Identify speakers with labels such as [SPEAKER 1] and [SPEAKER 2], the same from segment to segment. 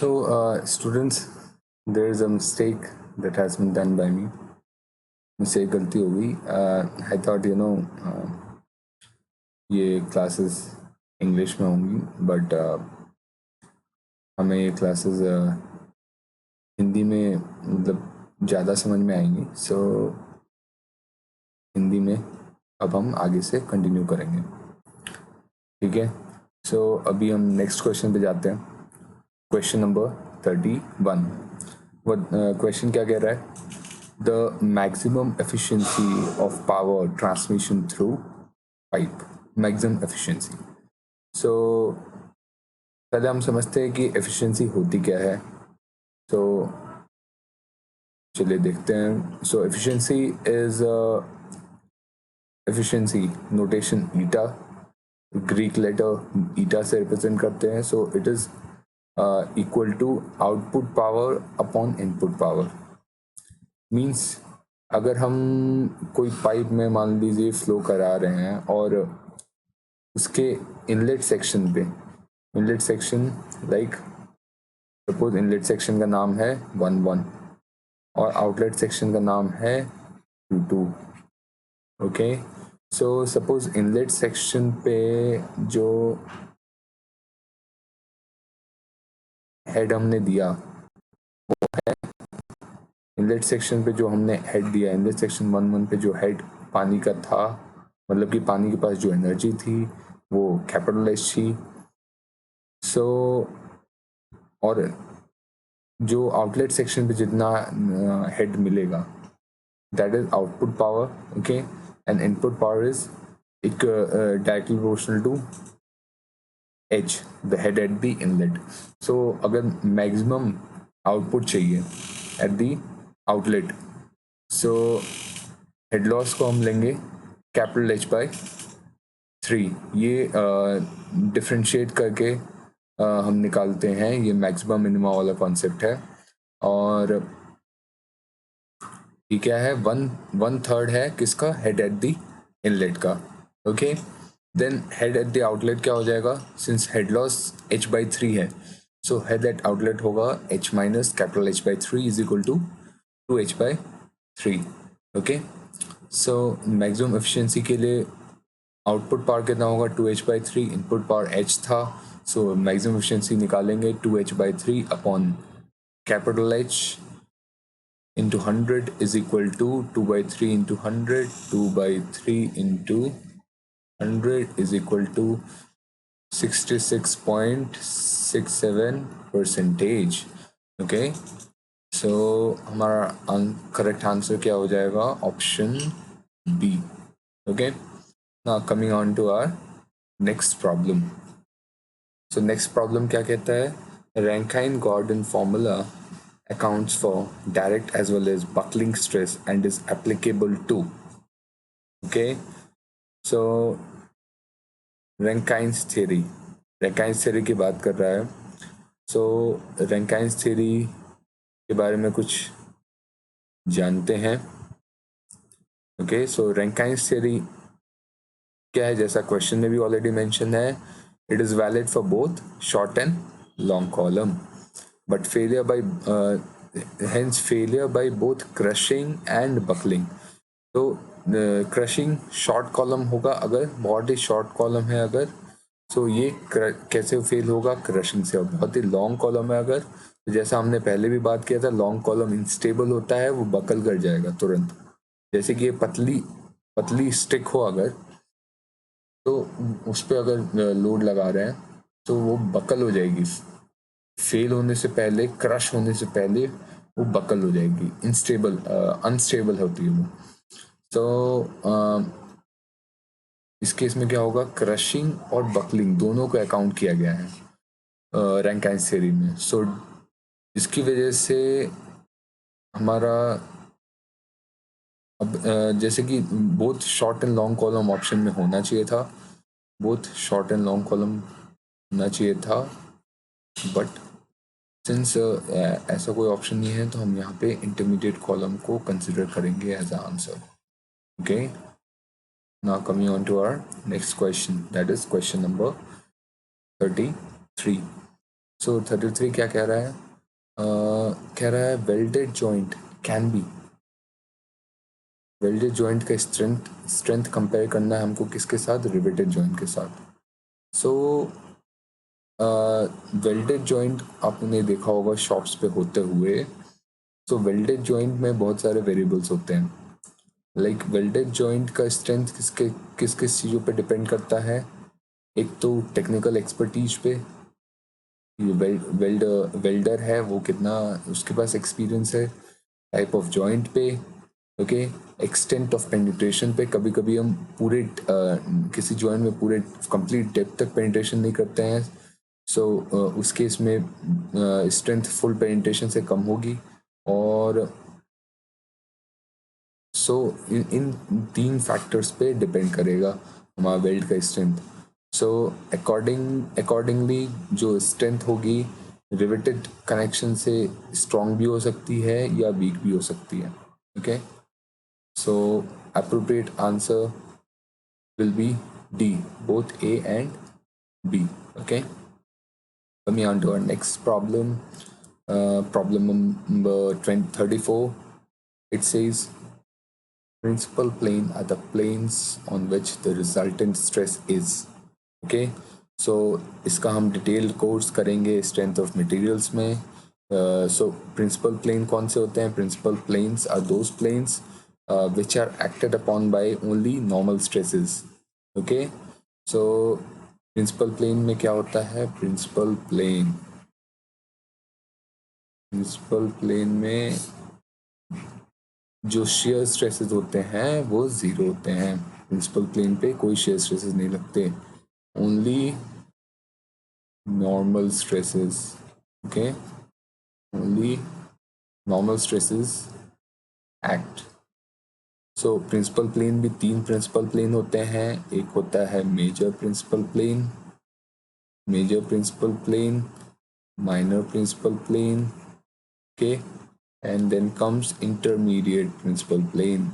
[SPEAKER 1] Students, there is a mistake that has been done by me. मुझसे एक गलती हो गई. I thought ये क्लासेस इंग्लिश में होंगी, बट हमें ये क्लासेस हिंदी में मतलब ज़्यादा समझ में आएंगी. सो हिंदी में अब हम आगे से कंटिन्यू करेंगे, ठीक है. सो अभी हम नेक्स्ट क्वेश्चन पे जाते हैं. Question number 31. क्वेश्चन क्या कह रहा है? The maximum efficiency of power transmission through pipe. Maximum efficiency. So पहले हम समझते हैं कि एफिशिएंसी होती क्या है. तो चलिए देखते हैं. So efficiency is efficiency notation eta, Greek letter eta से रिप्रेजेंट करते हैं. So it is equal to output power upon input power. Means अगर हम कोई पाइप में मान लीजिए फ्लो करा रहे हैं और उसके इनलेट सेक्शन पे, inlet section like suppose inlet section का नाम है 1 और आउटलेट सेक्शन का नाम है 2. Okay. So suppose inlet section पे जो हेड हमने दिया वो है, इनलेट सेक्शन पे जो हमने हेड दिया, इनलेट सेक्शन 1 पे जो हेड पानी का था, मतलब कि पानी के पास जो एनर्जी थी वो कैपिटल एच थी. सो और जो आउटलेट सेक्शन पे जितना हेड मिलेगा that is output power. Okay. And input power is directly proportional to H, the head at the inlet. So अगर मैक्सिमम आउटपुट चाहिए at the outlet, so head loss को हम लेंगे कैपिटल एच बाय 3. ये differentiate करके हम निकालते हैं. ये मैक्सिमम मिनिमम वाला कॉन्सेप्ट है. और ये क्या है? 1/3 है किसका? हेड एट द इनलेट का. Okay. Then head at the outlet क्या हो जाएगा? सिंस हेड लॉस h/3 है, सो हेड एट आउटलेट होगा h minus capital h/3 is equal to 2h/3. ओके. सो मैक्सिमम एफिशिएंसी के लिए आउटपुट पावर कितना होगा? 2h/3. इनपुट पावर h था, सो मैक्सिमम एफिशिएंसी निकालेंगे 2h/3 upon capital H into 100 is equal to 2/3 into 100. 2/3 into 100 is equal to 66.67%. Okay. So हमारा correct answer क्या हो जाएगा? Option B. Okay. Now coming on to our next problem. So next problem क्या कहता है? Rankine-Gordon formula accounts for direct as well as buckling stress and is applicable to. Okay. So Rankine's theory की बात कर रहा है. So Rankine's theory के बारे में कुछ जानते हैं. Okay. So Rankine's theory क्या है? जैसा क्वेश्चन में भी ऑलरेडी मेंशन है, it is valid for both short and long column, but failure by both crushing and buckling. तो क्रशिंग शॉर्ट कॉलम होगा अगर, बहुत ही शॉर्ट कॉलम है अगर, सो ये कैसे फेल होगा? क्रशिंग से. और बहुत ही लॉन्ग कॉलम है अगर, तो जैसा हमने पहले भी बात किया था, लॉन्ग कॉलम इंस्टेबल होता है, वो बकल कर जाएगा तुरंत. जैसे कि ये पतली स्टिक हो अगर, तो उस पर अगर लोड लगा रहे हैं तो वो बकल हो जाएगी. फेल होने से पहले, क्रश होने से पहले वो बकल हो जाएगी. अनस्टेबल होती है वो. तो इस केस में क्या होगा? क्रशिंग और बकलिंग दोनों को अकाउंट किया गया है रैंकाइन्स थ्योरी में. सो इसकी वजह से हमारा अब जैसे कि both short and long column option में होना चाहिए था, both short and long column होना चाहिए था, बट सिंस ऐसा कोई ऑप्शन नहीं है तो हम यहाँ पे इंटरमीडिएट कॉलम को कंसिडर करेंगे as a answer. Okay. Now coming on to our next question, that is question number 33. सो 33 क्या कह रहा है? कह रहा है welded joint can be, welded joint का स्ट्रेंथ कंपेयर करना है हमको किसके साथ? रिवेटेड जॉइंट के साथ। सो वेल्डेड जॉइंट आपने देखा होगा शॉप्स पे होते हुए। तो वेल्डेड जॉइंट में बहुत सारे वेरिएबल्स होते हैं। लाइक वेल्डेड जॉइंट का स्ट्रेंथ किस किस चीज़ों पे डिपेंड करता है? एक तो टेक्निकल एक्सपर्टीज पे, वेल्डर है वो कितना उसके पास एक्सपीरियंस है, टाइप ऑफ जॉइंट पे, ओके, एक्सटेंट ऑफ पेनिट्रेशन पे। कभी कभी हम पूरे किसी जॉइंट में पूरे कंप्लीट डेप्थ तक पेनिट्रेशन नहीं करते हैं, सो उस केस में स्ट्रेंथ फुल पेनिट्रेशन से कम होगी। और सो इन 3 फैक्टर्स पे डिपेंड करेगा हमारा वेल्ड का स्ट्रेंथ। सो अकॉर्डिंगली जो स्ट्रेंथ होगी रिवेटेड कनेक्शन से स्ट्रॉन्ग भी हो सकती है या वीक भी हो सकती है। Okay, so appropriate answer will be D, both A and B. Okay, coming on to our next problem. Problem number 34. It says principal plane are the planes on which the resultant stress is. Okay, so इसका हम detailed course करेंगे strength of materials में। So principal plane कौन से होते हैं? Principal planes are those planes which are acted upon by only normal stresses. Okay, so principal plane में क्या होता है? प्रिंसिपल प्लेन में जो शेयर स्ट्रेसेस होते हैं वो ज़ीरो होते हैं। प्रिंसिपल प्लेन पे कोई शेयर स्ट्रेसेस नहीं लगते, only normal stresses. Okay, only normal stresses act. So principal plane भी 3 प्रिंसिपल प्लेन होते हैं। एक होता है major principal plane, minor principal plane, okay, and then comes intermediate principal plane.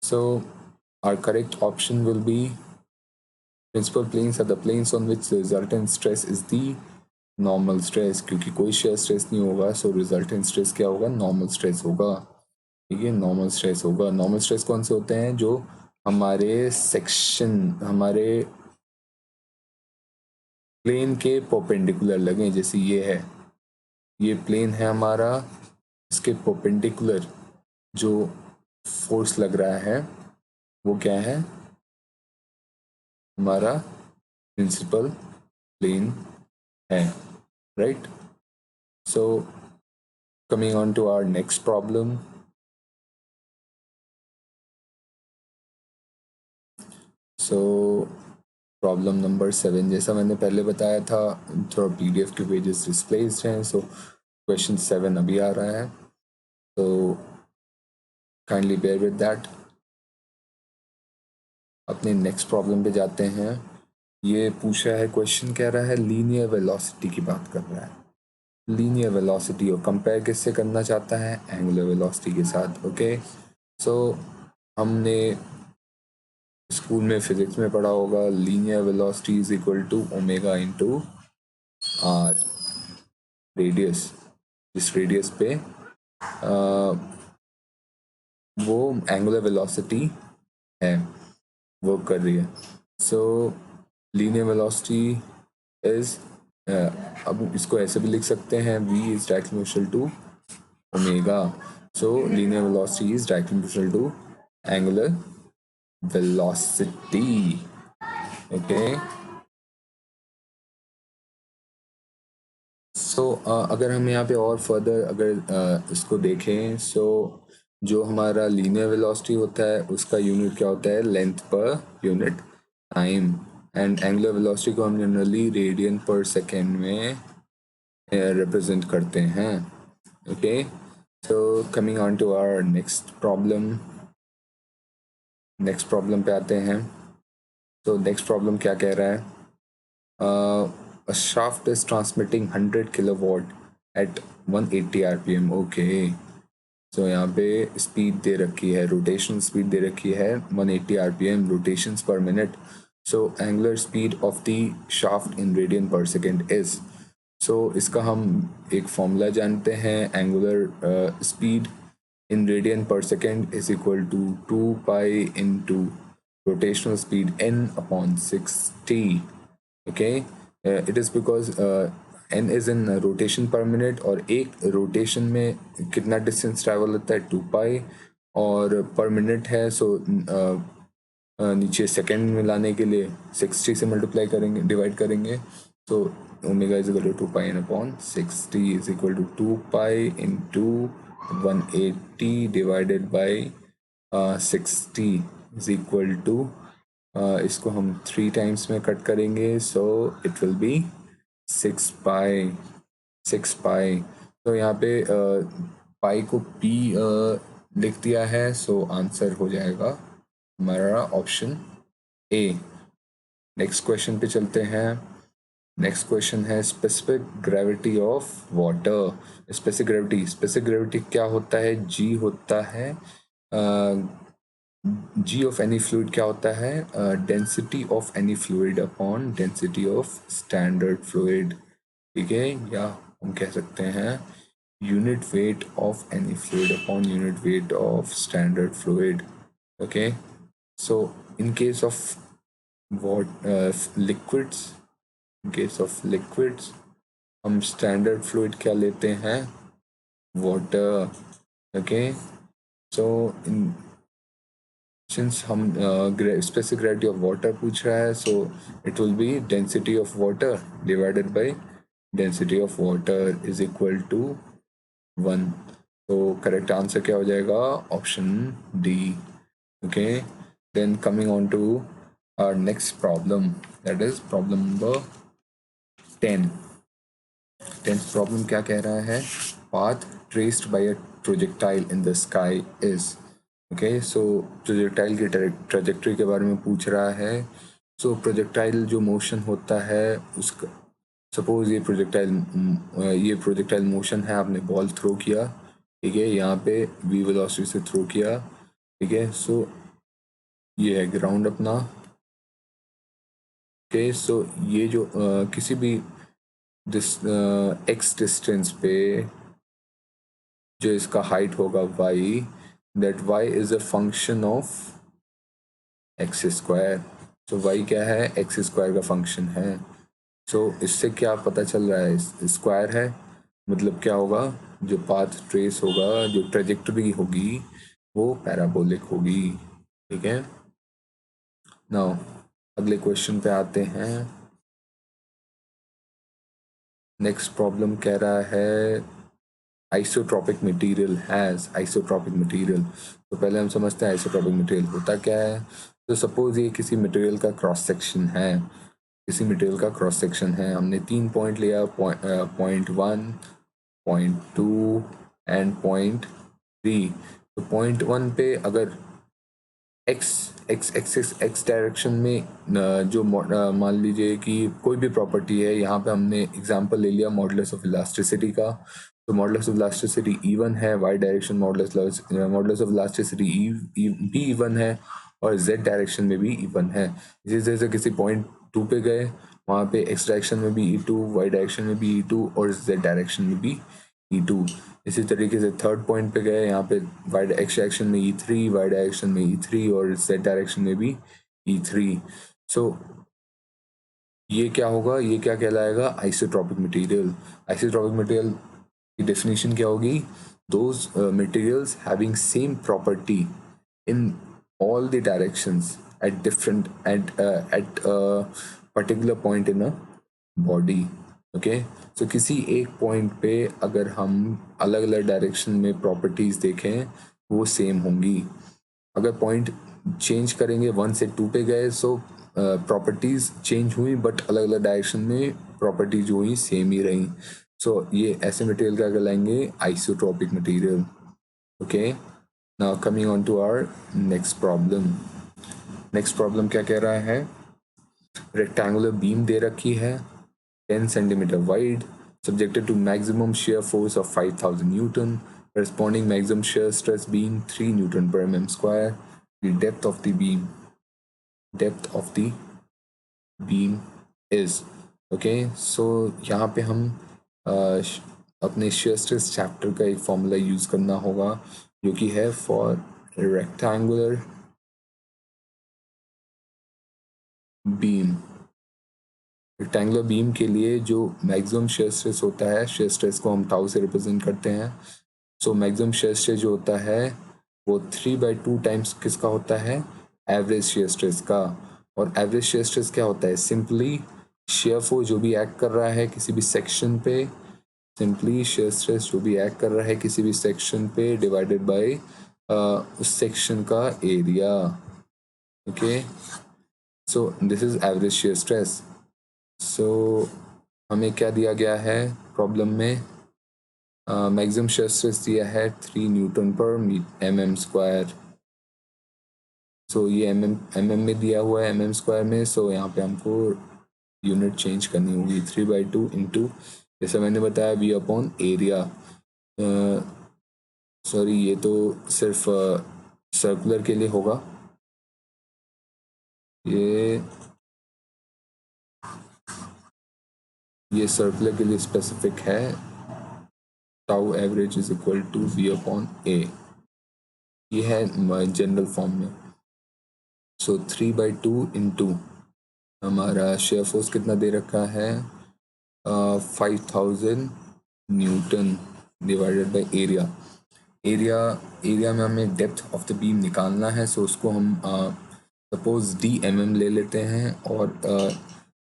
[SPEAKER 1] So our correct option will be principal planes are the planes on which the resultant stress is the normal stress, क्योंकि कोई shear stress नहीं होगा, so resultant stress क्या होगा? Normal stress होगा। ठीक है, normal stress होगा। नॉर्मल स्ट्रेस कौन से होते हैं? जो हमारे प्लेन के परपेंडिकुलर लगे, जैसे ये है, ये प्लेन है हमारा, इसके परपेंडिकुलर जो फोर्स लग रहा है वो क्या है? हमारा प्रिंसिपल प्लेन है, right? So coming on to our next problem. So problem number 7, जैसा मैंने पहले बताया था, थोड़ा PDF के पेजेस डिस्प्लेस्ड हैं, सो क्वेश्चन 7 अभी आ रहा है, तो काइंडली बेयर विद दैट। अपने नेक्स्ट प्रॉब्लम पे जाते हैं। ये पूछा है क्वेश्चन, कह रहा है लीनियर वेलोसिटी की बात कर रहा है। लीनियर वेलोसिटी और कंपेयर किससे करना चाहता है? एंगुलर वेलोसिटी के साथ। ओके, सो हमने स्कूल में फिजिक्स में पढ़ा होगा, linear velocity is equal to omega into R, radius. जिस रेडियस पे वो एंगुलर वेलोसिटी है वर्क कर रही है। सो लीनियर वेलोसिटी इज, अब इसको ऐसे भी लिख सकते हैं, v is directly proportional to omega. So linear velocity is directly proportional to angular velocity. Okay, so अगर हम यहाँ पे और फर्दर अगर इसको देखें, सो जो हमारा लीनियर वेलोसिटी होता है उसका यूनिट क्या होता है? Length per unit time. And angular velocity को हम जनरली रेडियन पर सेकेंड में रिप्रेजेंट करते हैं। Okay, so coming on to our next problem पे आते हैं। तो नेक्स्ट प्रॉब्लम क्या कह रहा है? A shaft is transmitting 100 kilowatt at 180 RPM. Okay, so यहाँ पे स्पीड दे रखी है, रोटेशन स्पीड दे रखी है 180 RPM रोटेशंस पर minute. So angular speed of the shaft in radian per second is, सो इसका हम एक फॉर्मूला जानते हैं, angular speed in radian per second is equal to 2 pi into rotational speed n upon 6t. Okay, it is because n is in rotation per minute और एक rotation में कितना distance travel होता है 2 pi और per minute है, so नीचे second में लाने के लिए 60 से मल्टीप्लाई करेंगे, डिवाइड करेंगे, तो omega is equal to 2 pi N upon 60 is equal to 2 pi into 180 divided by 60 is equal to, इसको हम 3 टाइम्स में कट करेंगे, so it will be 6 pi. तो यहाँ पे पाई को पी लिख दिया है, सो आंसर हो जाएगा हमारा ऑप्शन ए। नेक्स्ट क्वेश्चन पे चलते हैं। नेक्स्ट क्वेश्चन है specific gravity of water. Specific gravity क्या होता है? जी होता है, जी ऑफ एनी फ्लूइड क्या होता है? Density of any fluid upon density of standard fluid, ठीक है, या हम कह सकते हैं unit weight of any fluid upon unit weight of standard fluid. Okay, so in case of liquids, हम standard fluid क्या लेते हैं? water. Okay, so since हम specific gravity of water पूछ रहा है, so it will be density of water divided by density of water is equal to 1. तो correct answer क्या हो जाएगा? option D. Okay, then coming on to our next problem, that is problem number 10. 10th problem क्या कह रहा है? path traced by a projectile in the sky is, okay, so projectile की trajectory के बारे में पूछ रहा है। so projectile जो motion होता है उसका, सपोज ये प्रोजेक्टाइल मोशन है, आपने बॉल थ्रो किया, ठीक है, यहाँ पे v वेलोसिटी से थ्रो किया, ठीक है, सो ये है ग्राउंड अपना। ओके, सो ये जो किसी भी एक्स डिस्टेंस पे जो इसका हाइट होगा y, that y is a function of x square. तो y क्या है? एक्स स्क्वायर का फंक्शन है। सो इससे क्या पता चल रहा है? स्क्वायर है, मतलब क्या होगा? जो पाथ ट्रेस होगा, जो ट्रेजेक्टरी होगी, वो पैराबोलिक होगी, ठीक है। नाउ अगले क्वेश्चन पे आते हैं। नेक्स्ट प्रॉब्लम कह रहा है isotropic material has isotropic material. तो पहले हम समझते हैं आइसोट्रॉपिक मटेरियल होता क्या है। तो सपोज ये किसी मटेरियल का क्रॉस सेक्शन है, हमने 3 पॉइंट लिया, पॉइंट 1, पॉइंट 2 एंड पॉइंट 3। तो पॉइंट 1 पे अगर एक्स डायरेक्शन में जो मान लीजिए कि कोई भी प्रॉपर्टी है, यहाँ पे हमने एग्जांपल ले लिया मॉडुलस ऑफ इलास्टिसिटी का। तो मॉडुलस ऑफ इलास्टिसिटी इवन है, Y direction modulus of elasticity भी इवन है और जेड डायरेक्शन में भी इवन है। इसी तरह से किसी पॉइंट 2 पे गए, वहाँ पे एक्स डायरेक्शन में भी E2, वाई डायरेक्शन में भी E2 और जेड डायरेक्शन में भी E2। इसी तरीके से थर्ड पॉइंट पे गए, यहाँ पे वाई एक्स डायरेक्शन में E3, वाई डायरेक्शन में E3 और जेड डायरेक्शन में भी E3। सो ये क्या होगा? ये क्या कहलाएगा? Isotropic material. आइसोट्रॉपिक मटेरियल की डेफिनेशन क्या होगी? Those materials having same property in all the directions at particular point in a body. Okay, so किसी एक पॉइंट पे अगर हम अलग अलग डायरेक्शन में प्रॉपर्टीज देखें वो सेम होंगी। अगर पॉइंट चेंज करेंगे, 1 से 2 पे गए, सो प्रॉपर्टीज चेंज हुई बट अलग अलग डायरेक्शन में प्रॉपर्टीज जो हुई सेम ही रही। सो ये ऐसे मटेरियल क्या कहलाएंगे? Isotropic material. Okay, now coming on to our next problem. Next problem क्या कह रहा है? रेक्टेंगुलर बीम दे रखी है 10 centimeter wide, subjected to maximum shear force of 5000 Newton, corresponding maximum shear stress being 3 Newton per mm square. The depth of the beam is. Okay, so यहाँ पे हम अपने shear stress चैप्टर का एक formula use करना होगा, जो कि है for rectangular beam. Rectangular beam के लिए जो मैक्सिमम shear stress होता है, shear stress को हम टाउ से रिप्रेजेंट करते हैं। सो मैक्सिमम shear stress जो होता है वो 3/2 टाइम्स किसका होता है, एवरेज shear stress का। और एवरेज shear stress क्या होता है, सिंपली shear फोर्स जो भी एक्ट कर रहा है किसी भी सेक्शन पे, सिंपली shear stress जो भी एक्ट कर रहा है किसी भी सेक्शन पे डिवाइडेड बाय उस सेक्शन का area. Okay, so this is average shear stress। सो हमें क्या दिया गया है प्रॉब्लम में, मैक्सिमम shear stress दिया है 3 न्यूटन पर mm स्क्वायर। सो ये एम में दिया हुआ है mm² में। सो यहाँ पे हमको यूनिट चेंज करनी होगी, 3/2 इंटू, जैसे मैंने बताया, v अपॉन एरिया। सॉरी, ये तो सिर्फ सर्कुलर के लिए होगा, ये सर्कुलर के लिए स्पेसिफिक है। Tau average is equal to v upon A, ये है जनरल फॉर्म में। सो 3/2 इंटू हमारा शेयर फोर्स कितना दे रखा है, 5000 newton divided by area. Area में हमें डेप्थ ऑफ द बीम निकालना है। सो उसको हम सपोज डी ले लेते हैं, और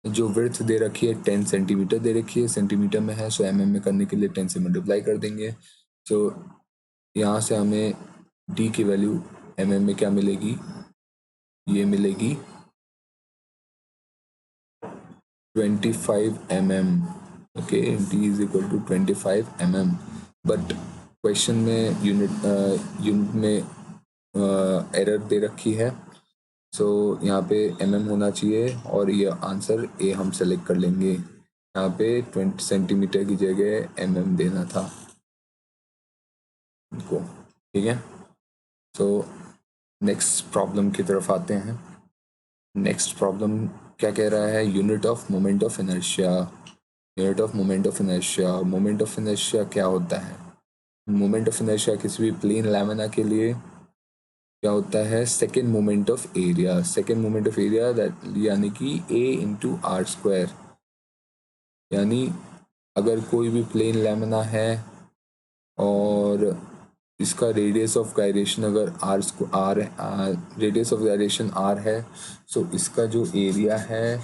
[SPEAKER 1] जो विड्थ दे रखी है 10 सेंटीमीटर दे रखी है, सेंटीमीटर में है, सो में करने के लिए 10 से मल्टीप्लाई कर देंगे। सो यहाँ से हमें डी की वैल्यू में क्या मिलेगी, ये मिलेगी 25 okay, D is equal to 25 but question में यूनिट में एरर दे रखी है। सो यहाँ पे होना चाहिए, और ये आंसर ए हम सेलेक्ट कर लेंगे। यहाँ पे 20 सेंटीमीटर की जगह देना था इनको, ठीक है। सो नेक्स्ट प्रॉब्लम की तरफ आते हैं। नेक्स्ट प्रॉब्लम क्या कह रहा है, unit of moment of inertia. Unit of moment of inertia, moment of inertia क्या होता है, मोमेंट ऑफ इनर्शिया किसी भी प्लेन लैमिना के लिए क्या होता है, second moment of area. Second moment of area that, यानी कि a इंटू आर स्क्वायर। यानी अगर कोई भी प्लेन लैमिना है और इसका रेडियस ऑफ गायरेशन अगर R radius of gyration R है, सो इसका जो एरिया है,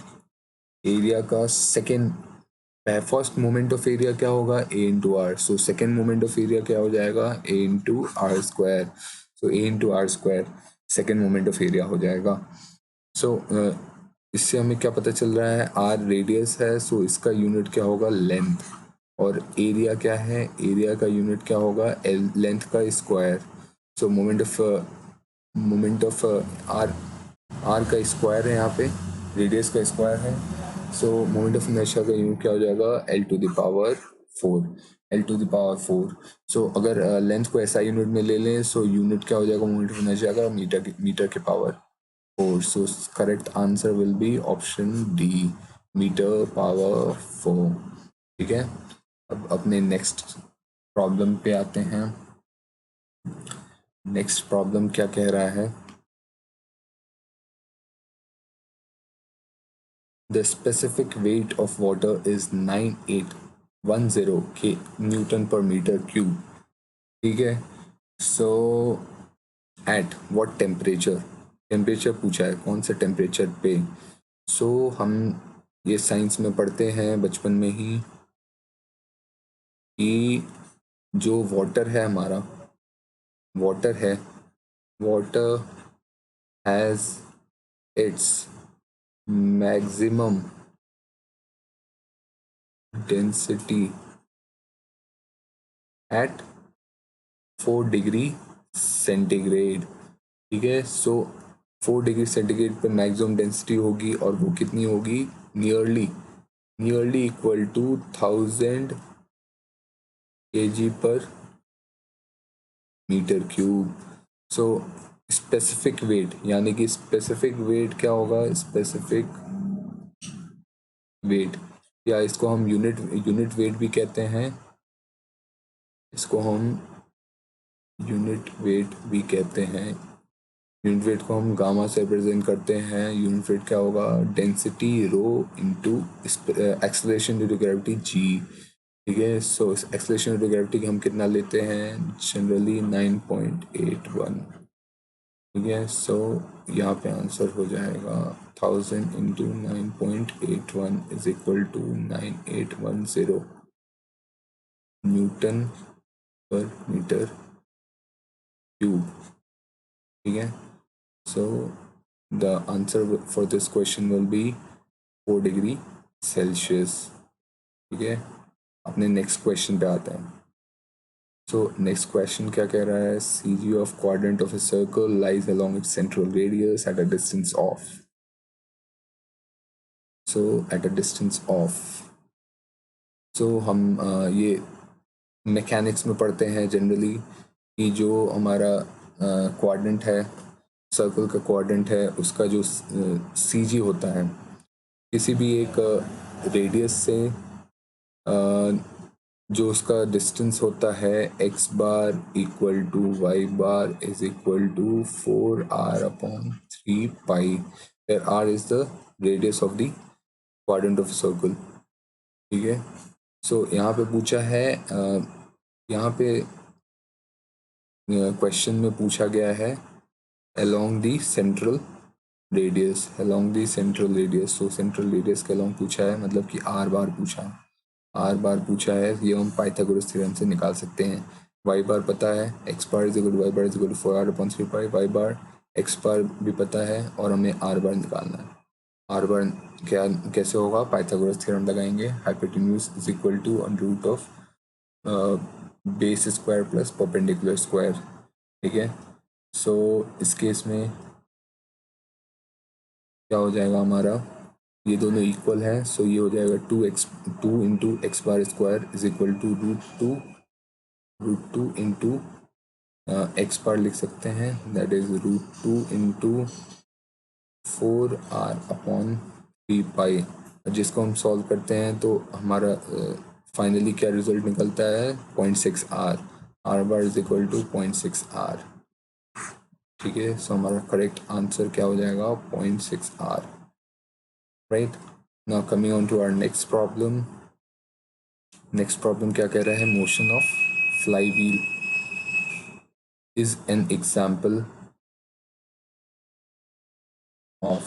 [SPEAKER 1] एरिया का second, first moment of area क्या होगा, A into R. So second moment of area क्या हो जाएगा, A into R square. So A into R square second moment of area हो जाएगा। सो इससे हमें क्या पता चल रहा है, आर रेडियस है, सो इसका यूनिट क्या होगा, लेंथ। और एरिया क्या है, एरिया का यूनिट क्या होगा, एल, लेंथ का square. So moment of R का स्क्वायर है, यहाँ पे रेडियस का स्क्वायर है। सो मोमेंट ऑफ इनर्शिया का यूनिट क्या हो जाएगा, L to the power 4। So अगर लेंथ को ऐसा यूनिट में ले लें, सो यूनिट क्या हो जाएगा मोमेंट ऑफ इनर्शिया का, मीटर के power 4। So correct answer will be option D, metre power 4। ठीक है, अब अपने नेक्स्ट प्रॉब्लम पे आते हैं। नेक्स्ट प्रॉब्लम क्या कह रहा है, the specific weight of water is 9810 के न्यूटन पर मीटर क्यूब। ठीक है, सो एट व्हाट टेम्परेचर, टेम्परेचर पूछा है, कौन से टेम्परेचर पे। सो हम ये साइंस में पढ़ते हैं बचपन में ही कि जो वाटर है हमारा, वाटर है, water has its maximum density at 4 degree centigrade. ठीक है, सो 4 डिग्री सेंटीग्रेड पे मैक्सिमम डेंसिटी होगी, और वो कितनी होगी, nearly equal to 1000 kg per metre cube. So specific weight, यानी कि स्पेसिफिक वेट क्या होगा, स्पेसिफिक वेट, या इसको हम यूनिट वेट भी कहते हैं, इसको हम यूनिट वेट भी कहते हैं। यूनिट वेट को हम गामा से रिप्रेजेंट करते हैं। यूनिट वेट क्या होगा, density rho into acceleration due to gravity G. ठीक है, सो इस एक्सेलरेशन ड्यू टू ग्रेविटी हम कितना लेते हैं, जनरली 9.81। ठीक है, सो यहाँ पे आंसर हो जाएगा 1000 into 9.81 is equal to 9810 newton per metre cube. ठीक है, so the answer for this question will be 4 degree Celsius. ठीक है, अपने नेक्स्ट क्वेश्चन पे आते हैं। सो नेक्स्ट क्वेश्चन क्या कह रहा है, CG of quadrant of a circle lies along its central radius at a distance of. So at a distance of, so हम ये मैकेनिक्स में पढ़ते हैं जनरली कि जो हमारा क्वाड्रेंट है, सर्कल का क्वाड्रेंट है, उसका जो CG होता है, किसी भी एक रेडियस से जो उसका डिस्टेंस होता है x bar equal to Y bar is equal to 4r/3 pi, where r is the radius of the quadrant of circle. ठीक है, सो यहाँ पे पूछा है, यहाँ पे क्वेश्चन में पूछा गया है along the central radius, along the central radius, so central radius के along पूछा है, मतलब कि r बार पूछा है, r बार पूछा है, ये हम पाइथागोरस थ्योरम से निकाल सकते हैं। y बार पता है, x bar is equal to y bar is equal to 4r/3 pi, y bar x bar भी पता है और हमें r बार निकालना है। r बार क्या कैसे होगा, पाइथागोरस थ्योरम लगाएंगे, hypotenuse is equal to root of base square plus perpendicular square. ठीक है, सो इस केस में क्या हो जाएगा हमारा, ये दोनों इक्वल है, सो ये हो जाएगा 2 into X bar square is equal to root two into X bar लिख सकते हैं, दैट इज √2 इंटू 4r/3 पाई, जिसको हम सॉल्व करते हैं तो हमारा फाइनली क्या रिजल्ट निकलता है, 0.6r, r bar is equal to 0.6r। ठीक है, सो हमारा करेक्ट आंसर क्या हो जाएगा, 0.6r। Right, now coming on to our next problem. Next problem क्या कह रहा है, motion of flywheel is an example of,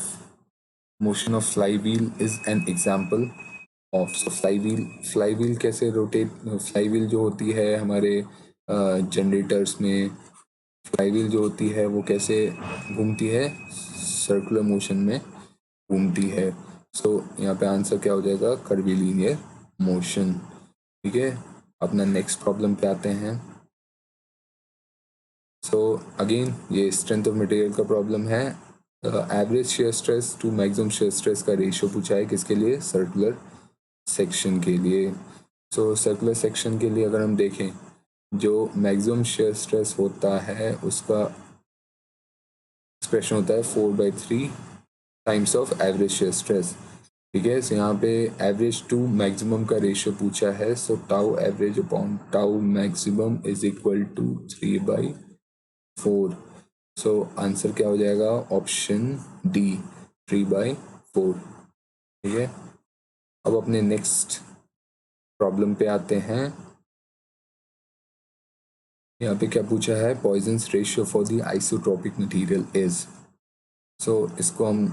[SPEAKER 1] motion of flywheel is an example of. So flywheel कैसे rotate, flywheel जो होती है हमारे generators में, फ्लाई व्हील जो होती है वो कैसे घूमती है, सर्कुलर मोशन में घूमती है। सो यहाँ पे आंसर क्या हो जाएगा, कर्वीलिनियर मोशन। ठीक है, अपना नेक्स्ट प्रॉब्लम पे आते हैं। सो अगेन ये स्ट्रेंथ ऑफ मटेरियल का प्रॉब्लम है। Average shear stress to maximum shear stress का रेशियो पूछा है, किसके लिए, सर्कुलर सेक्शन के लिए। सो सर्कुलर सेक्शन के लिए अगर हम देखें, जो मैक्सिमम शेयर स्ट्रेस होता है उसका एक्सप्रेशन होता है 4/3 times of average shear stress. ठीक है, सो यहाँ पे एवरेज टू मैक्सिमम का रेशियो पूछा है, so tau average upon tau maximum is equal to 3/4। So answer क्या हो जाएगा, ऑप्शन डी, 3/4। ठीक है, अब अपने नेक्स्ट प्रॉब्लम पे आते हैं। यहाँ पे क्या पूछा है, Poisson's ratio for the isotropic material is. So इसको हम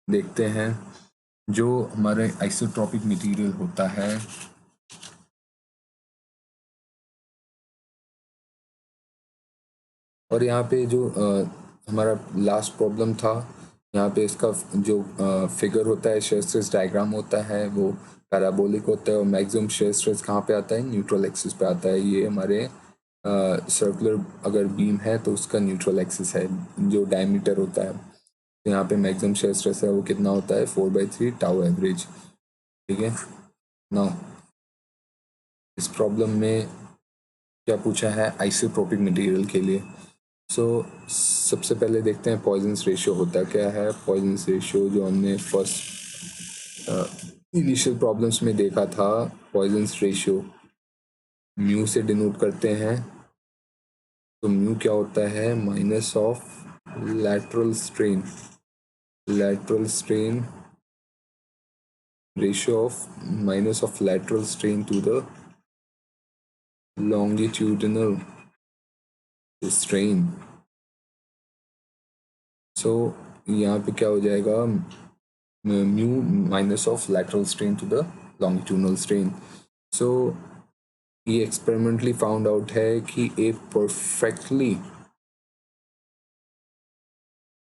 [SPEAKER 1] देखते हैं, जो हमारे आइसोट्रोपिक मटेरियल होता है, और यहाँ पे जो हमारा लास्ट प्रॉब्लम था, यहाँ पे इसका जो फिगर होता है, शेयर स्ट्रेस डायग्राम होता है, वो पैराबोलिक होता है, और मैक्सिमम शेयर स्ट्रेस कहाँ पे आता है, न्यूट्रल एक्सिस पे आता है। ये हमारे सर्कुलर अगर बीम है तो उसका न्यूट्रल एक्सिस है, जो डायमीटर होता है। तो यहाँ पे मैक्सिमम शेयर स्ट्रेस है वो कितना होता है, 4/3 टाउ एवरेज। ठीक है, नाउ इस प्रॉब्लम में क्या पूछा है, आइसोट्रोपिक मटेरियल के लिए। सो सबसे पहले देखते हैं पॉइजन्स रेशियो होता क्या है। पॉइजन्स रेशियो जो हमने फर्स्ट इनिशियल प्रॉब्लम्स में देखा था, पॉइजन्स रेशियो म्यू से डिनोट करते हैं। तो म्यू क्या होता है, minus of lateral strain, lateral strain ratio of minus of lateral strain to the longitudinal strain. So यहाँ पे क्या हो जाएगा, mu minus of lateral strain to the longitudinal strain. So ये experimentally found out है कि a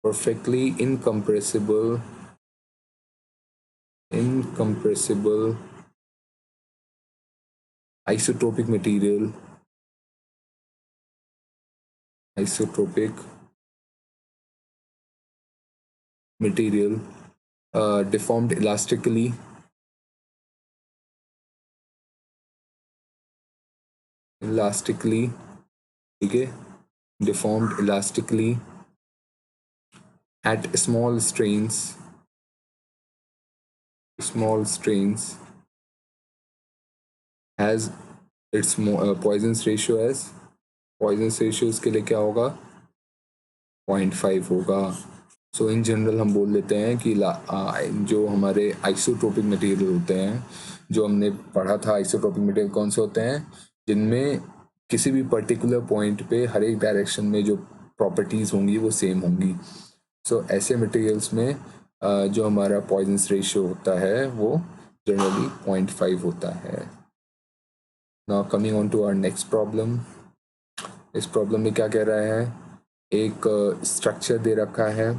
[SPEAKER 1] perfectly incompressible isotropic material, deformed elastically ठीक है, deformed elastically at small strains has its Poisson's ratio as, Poisson's ratio इसके लिए क्या होगा, 0.5 होगा। सो इन जनरल हम बोल लेते हैं कि जो हमारे आइसोट्रोपिक मटेरियल होते हैं, जो हमने पढ़ा था, आइसोट्रोपिक मटेरियल कौन से होते हैं, जिनमें किसी भी पर्टिकुलर पॉइंट पे हर एक डायरेक्शन में जो प्रॉपर्टीज होंगी वो सेम होंगी। सो ऐसे मटेरियल्स में जो हमारा पॉइजन्स रेशियो होता है वो जनरली 0.5 होता है। Now coming on to our next problem. इस प्रॉब्लम में क्या कह रहा है, एक स्ट्रक्चर दे रखा है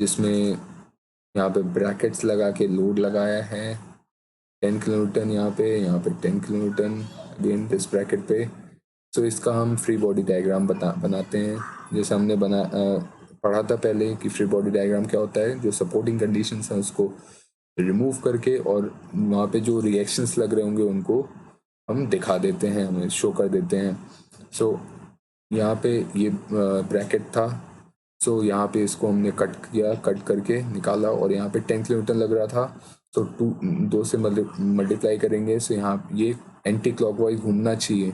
[SPEAKER 1] जिसमें यहाँ पे ब्रैकेट्स लगा के लोड लगाया है 10 किलोन्यूटन, यहाँ पे 10 किलोन्यूटन अगेन दिस ब्रैकेट पे। सो इसका हम फ्री बॉडी डायग्राम बनाते हैं, जैसे हमने पढ़ा था पहले कि फ्री बॉडी डायग्राम क्या होता है, जो सपोर्टिंग कंडीशंस हैं उसको रिमूव करके और वहाँ पे जो रिएक्शंस लग रहे होंगे उनको हम दिखा देते हैं, हमें शो कर देते हैं। सो यहाँ पे ये ब्रैकेट था, सो यहाँ पे इसको हमने कट करके निकाला और यहाँ पे 10 किलोमीटर लग रहा था, तो 2 से मल्टीप्लाई करेंगे। सो यहाँ ये एंटी क्लॉकवाइज घूमना चाहिए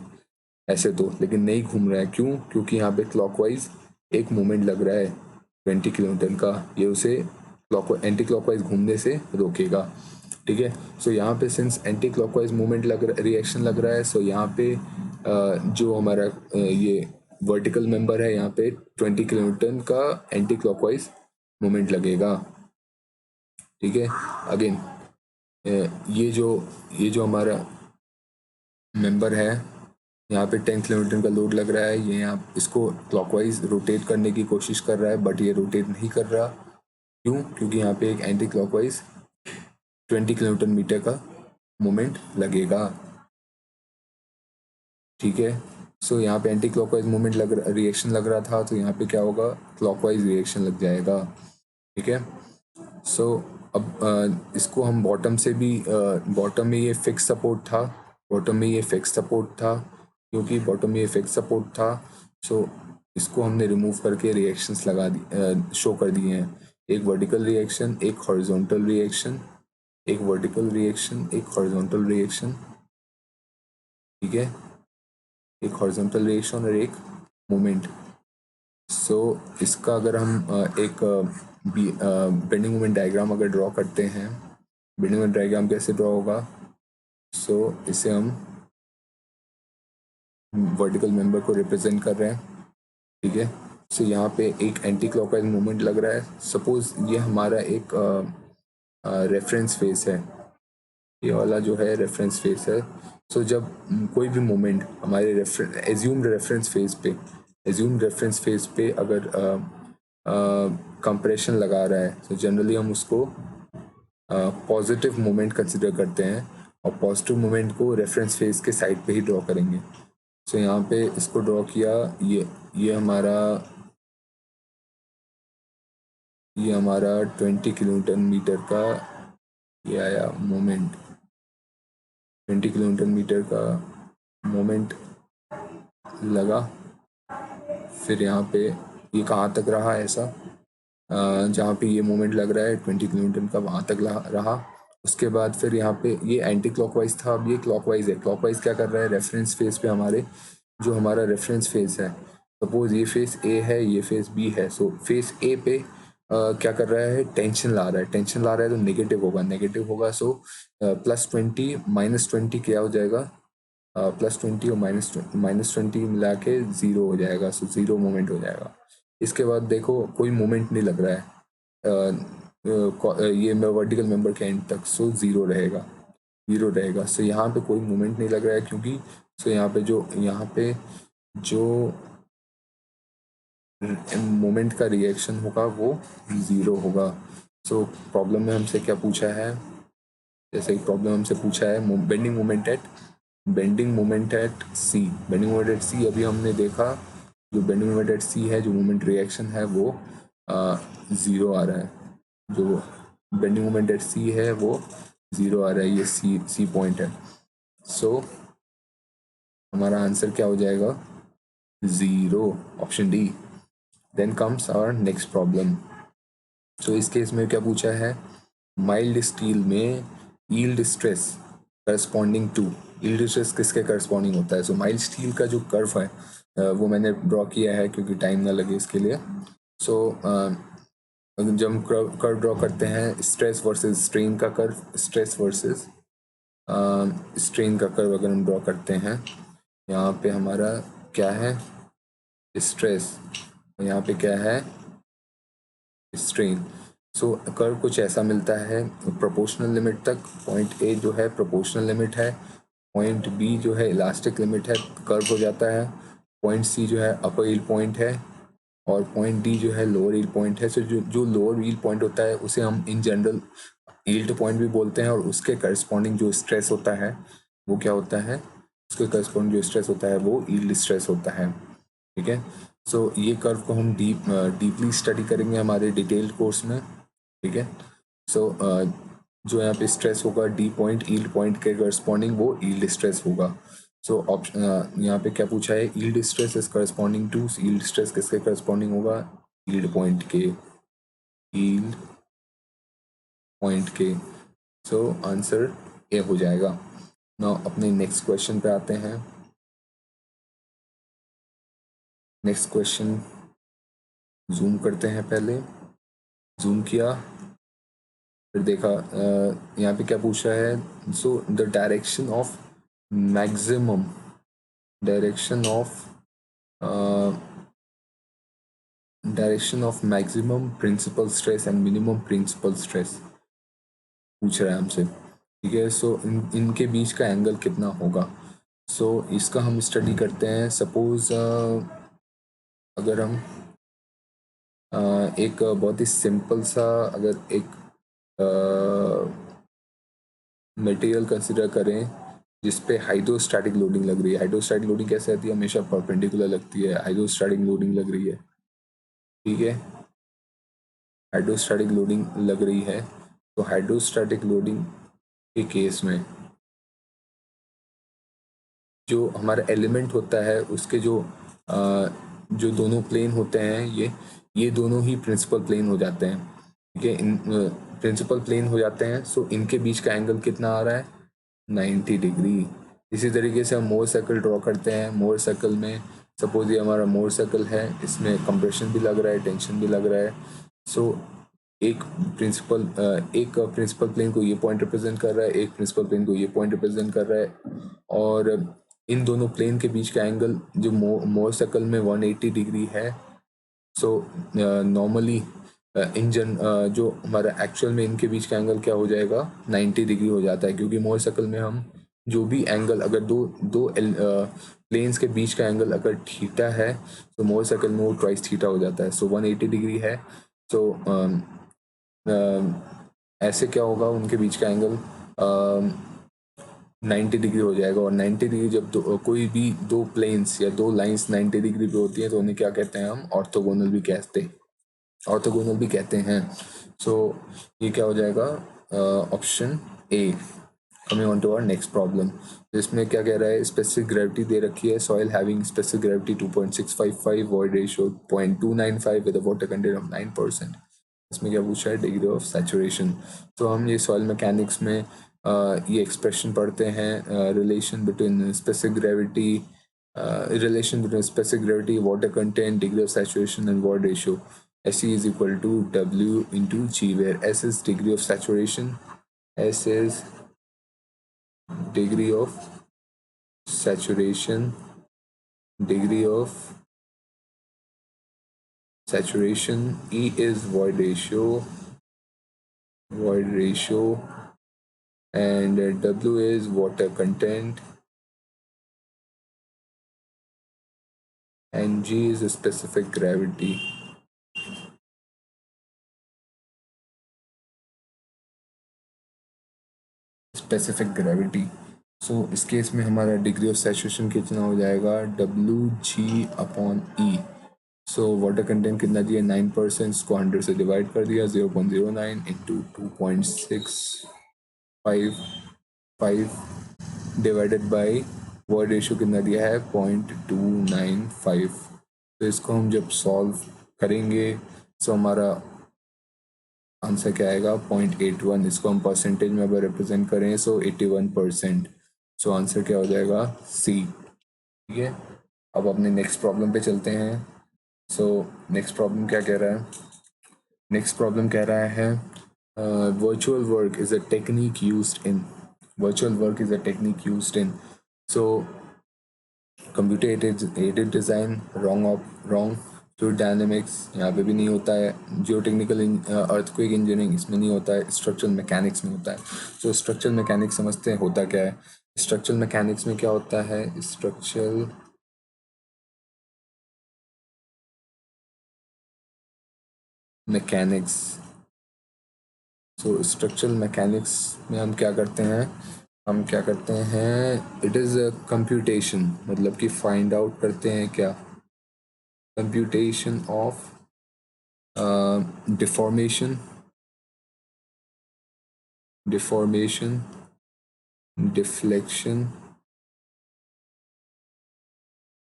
[SPEAKER 1] ऐसे तो, लेकिन नहीं घूम रहा है, क्यों, क्योंकि यहाँ पे क्लॉकवाइज एक मोमेंट लग रहा है 20 किलोमीटर का, ये उसे एंटी क्लॉकवाइज घूमने से रोकेगा। ठीक है, सो यहाँ पे since anti clockwise movement reaction लग रहा है, सो यहाँ पे जो हमारा ये वर्टिकल मेंबर है, यहाँ पे 20 किलोमीटर का एंटी क्लॉकवाइज मूवमेंट लगेगा। ठीक है, अगेन ये जो हमारा मेंबर है, यहाँ पे 10 किलोमीटर का लोड लग रहा है, ये यहाँ इसको क्लॉकवाइज रोटेट करने की कोशिश कर रहा है, बट ये रोटेट नहीं कर रहा, क्यों, क्योंकि यहाँ पे एक एंटी क्लॉकवाइज 20 किलोमीटर मीटर का मोमेंट लगेगा। ठीक है, सो यहाँ पे एंटी क्लॉकवाइज मोमेंट रिएक्शन लग रहा था, तो यहाँ पे क्या होगा, क्लॉकवाइज रिएक्शन लग जाएगा। ठीक है, सो अब इसको हम बॉटम से भी, बॉटम में ये फिक्स सपोर्ट था, क्योंकि बॉटम में ये फिक्स सपोर्ट था, सो इसको हमने रिमूव करके रिएक्शंस लगा दी, शो कर दिए हैं, एक वर्टिकल रिएक्शन, एक हॉरिजॉन्टल रिएक्शन, एक वर्टिकल रिएक्शन, एक हॉरिजॉन्टल रिएक्शन। ठीक है, एक हॉरिजॉन्टल रिएक्शन और एक मोमेंट। सो इसका अगर हम एक बेंडिंग मोमेंट डायग्राम अगर ड्रॉ करते हैं, बेंडिंग मोमेंट डायग्राम कैसे ड्रॉ होगा, सो इसे हम वर्टिकल मेंबर को रिप्रेजेंट कर रहे हैं। ठीक है, सो यहाँ पे एक एंटी क्लॉकवाइज मूवमेंट लग रहा है, सपोज ये हमारा एक रेफरेंस फेस है, ये वाला जो है रेफरेंस फेस है। सो जब कोई भी मोमेंट हमारे एज्यूम्ड रेफरेंस फेस पे अगर कंप्रेशन लगा रहा है, तो जनरली हम उसको पॉजिटिव मोमेंट कंसिडर करते हैं, और पॉजिटिव मोमेंट को रेफरेंस फेस के साइड पे ही ड्रॉ करेंगे। सो यहाँ पे इसको ड्रॉ किया, ये हमारा 20 किलोमीटर मीटर का ये आया मोमेंट, 20 किलोमीटर मीटर का मोमेंट लगा। फिर यहाँ पे ये कहाँ तक रहा, ऐसा जहाँ पे ये मोमेंट लग रहा है 20 किलोमीटर का, वहाँ तक रहा। उसके बाद फिर यहाँ पे ये एंटी क्लॉकवाइज था, अब ये क्लॉकवाइज है। क्लॉकवाइज क्या कर रहा है, रेफरेंस फेज पे हमारे जो हमारा रेफरेंस फेज है, सपोज ये फेज ए है, ये फेज बी है। सो फेज ए पे क्या कर रहा है, टेंशन ला रहा है। टेंशन ला रहा है तो नेगेटिव होगा, नेगेटिव होगा। सो +20 -20 क्या हो जाएगा, +20 और -20 मिला के 0 हो जाएगा। सो 0 मोमेंट हो जाएगा। इसके बाद देखो कोई मोमेंट नहीं लग रहा है ये वर्टिकल मेंबर के एंड तक। सो 0 रहेगा, 0 रहेगा। सो यहाँ पे कोई मोमेंट नहीं लग रहा है क्योंकि सो यहाँ पे जो मोमेंट का रिएक्शन होगा वो 0 होगा। सो प्रॉब्लम में हमसे क्या पूछा है, जैसे प्रॉब्लम हमसे पूछा है bending moment at C. Bending moment at C अभी हमने देखा, जो बेंडिंग मोमेंट एट सी है, जो मोमेंट रिएक्शन है वो 0 आ रहा है। जो बेंडिंग मोमेंट एट सी है वो 0 आ रहा है, ये सी पॉइंट है। सो हमारा आंसर क्या हो जाएगा, 0, option D. Then comes our next problem. So इस केस में क्या पूछा है, माइल्ड स्टील में yield stress corresponding to, yield stress किसके करस्पॉन्डिंग होता है। सो माइल्ड स्टील का जो कर्व है वो मैंने ड्रॉ किया है क्योंकि टाइम ना लगे इसके लिए। सो जब हम कर्व ड्रॉ करते हैं, स्ट्रेस वर्सेस स्ट्रेन का कर्व, स्ट्रेस वर्सेस स्ट्रेन का कर्व अगर हम ड्रॉ करते हैं, यहाँ पे हमारा क्या है, स्ट्रेस, यहाँ पे क्या है, स्ट्रेन। सो कर्व कुछ ऐसा मिलता है प्रोपोर्शनल लिमिट तक। पॉइंट ए जो है प्रोपोर्शनल लिमिट है, पॉइंट बी जो है इलास्टिक लिमिट है, कर्व हो जाता है। पॉइंट सी जो है अपर यील्ड पॉइंट है और पॉइंट डी जो है लोअर यील्ड पॉइंट है। सो जो लोअर यील्ड पॉइंट होता है उसे हम इन जनरल यील्ड पॉइंट भी बोलते हैं, और उसके करस्पॉन्डिंग जो स्ट्रेस होता है वो क्या होता है, उसके करस्पॉन्डिंग जो स्ट्रेस होता है वो यील्ड स्ट्रेस होता है। ठीक है। सो ये कर्व को हम डीपली स्टडी करेंगे हमारे डिटेल्ड कोर्स में। ठीक है। सो जो यहाँ पे स्ट्रेस होगा डी पॉइंट यील्ड पॉइंट के करस्पॉन्डिंग वो यील्ड स्ट्रेस होगा। सो ऑप्शन यहाँ पे क्या पूछा है, yield stress is corresponding to, yield stress किसके करस्पॉन्डिंग होगा, यील्ड पॉइंट के, यील्ड पॉइंट के। सो आंसर ए हो जाएगा। नाउ अपने नेक्स्ट क्वेश्चन पे आते हैं। नेक्स्ट क्वेश्चन जूम करते हैं, पहले जूम किया फिर देखा यहाँ पे क्या पूछा है। So the direction of maximum, direction of maximum principal stress and minimum principal stress पूछ रहा है हमसे। ठीक है। सो इनके बीच का एंगल कितना होगा। सो इसका हम स्टडी करते हैं। सपोज अगर हम एक बहुत ही सिंपल सा अगर एक मटेरियल कंसिडर करें जिस पे हाइड्रोस्टैटिक लोडिंग लग रही है। हाइड्रोस्टैटिक लोडिंग कैसे आती है, हमेशा परपेंडिकुलर लगती है। हाइड्रोस्टैटिक लोडिंग लग रही है, ठीक है, हाइड्रोस्टैटिक लोडिंग लग रही है। तो हाइड्रोस्टैटिक लोडिंग के केस में जो हमारा एलिमेंट होता है उसके जो दोनों प्लेन होते हैं, ये दोनों ही प्रिंसिपल प्लेन हो जाते हैं। ठीक है, इन प्रिंसिपल प्लेन हो जाते हैं। सो इनके बीच का एंगल कितना आ रहा है, 90 डिग्री। इसी तरीके से हम मोर सर्कल ड्रॉ करते हैं। मोर सर्कल में सपोज ये हमारा मोर सर्कल है, इसमें कंप्रेशन भी लग रहा है, टेंशन भी लग रहा है। सो एक प्रिंसिपल प्लेन को ये पॉइंट रिप्रेजेंट कर रहा है, एक प्रिंसिपल प्लेन को ये पॉइंट रिप्रेजेंट कर रहा है, और इन दोनों प्लेन के बीच का एंगल जो मोर सर्कल में 180 डिग्री है। सो नॉर्मली जो हमारा एक्चुअल में इनके बीच का एंगल क्या हो जाएगा, 90 डिग्री हो जाता है, क्योंकि मोर सर्कल में हम जो भी एंगल अगर दो प्लेन्स के बीच का एंगल अगर थीटा है तो मोर सर्कल में वो ट्वाइस थीटा हो जाता है। सो 180 डिग्री है। सो ऐसे क्या होगा, उनके बीच का एंगल 90 डिग्री हो जाएगा। और 90 डिग्री जब कोई भी दो प्लेन्स या दो लाइंस 90 डिग्री पे होती हैं तो उन्हें क्या कहते हैं, हम ऑर्थोगोनल भी कहते हैं। सो ये क्या हो जाएगा, option A. Coming on to our next problem, इसमें क्या कह रहा है, स्पेसिफिक ग्रेविटी दे रखी है, soil having specific gravity 2.655, void ratio 0.295 with a water content of 9%। इसमें क्या पूछा है, डिग्री ऑफ सैचुरेशन। तो हम ये सॉइल मैकेनिक्स में ये एक्सप्रेशन पढ़ते हैं, relation between specific gravity, water content, degree of saturation and void ratio. SE is equal to W into G, where S is degree of saturation, S is degree of saturation, degree of saturation, E is void ratio, and W is water content, and G is specific gravity. Specific gravity. So इस case में हमारा degree of saturation कितना हो जाएगा, WG/E। So water content कितना दिया, 9%, इसको 100 से डिवाइड कर दिया, 0.09 into 2.655 divided by void ratio कितना दिया है, 0.295। तो इसको हम जब सॉल्व करेंगे तो हमारा आंसर क्या आएगा, 0.81। इसको हम परसेंटेज में अगर रिप्रेजेंट करें सो 81%। सो आंसर क्या हो जाएगा, सी। ठीक है, अब अपने नेक्स्ट प्रॉब्लम पे चलते हैं। सो नेक्स्ट प्रॉब्लम क्या कह रहा है, नेक्स्ट प्रॉब्लम कह रहा है virtual work is a technique used in, so computer aided design, wrong. Fluid dynamics यहाँ पे भी नहीं होता है, जियोटेक्निकल अर्थक्वेक इंजीनियरिंग इसमें नहीं होता है, स्ट्रक्चरल मैकेनिक्स में होता है। तो स्ट्रक्चरल मैकेनिक्स समझते हैं होता क्या है। स्ट्रक्चरल मैकेनिक्स में क्या होता है, स्ट्रक्चरल मैकेनिक्स, सो स्ट्रक्चरल मैकेनिक्स में हम क्या करते हैं, इट इज़ अ कंप्यूटेशन, मतलब कि फाइंड आउट करते हैं क्या, कंप्यूटेशन ऑफ डिफॉर्मेशन, डिफ्लेक्शन,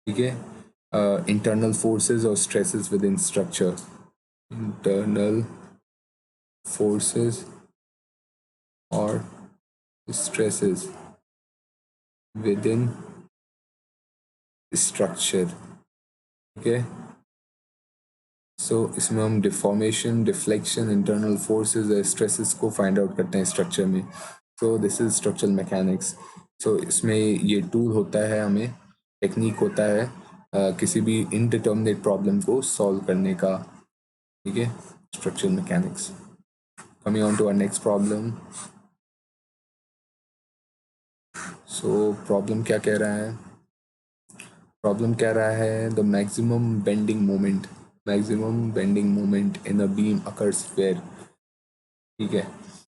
[SPEAKER 1] ठीक है, इंटरनल फोर्सेस और stresses within structure, internal forces और स्ट्रेसेस विद इन स्ट्रक्चर। ठीक है, सो इसमें हम डिफॉर्मेशन, डिफ्लेक्शन, इंटरनल फोर्सेस और स्ट्रेसेस को फाइंड आउट करते हैं स्ट्रक्चर में। So this is structural mechanics. So इसमें ये टूल होता है, हमें टेक्निक होता है किसी भी इनडिटर्मिनेट प्रॉब्लम को सॉल्व करने का। ठीक है, structural mechanics. Coming on to our next problem. So problem क्या कह रहा है, प्रॉब्लम कह रहा है the maximum bending moment in a beam occurs where. ठीक है,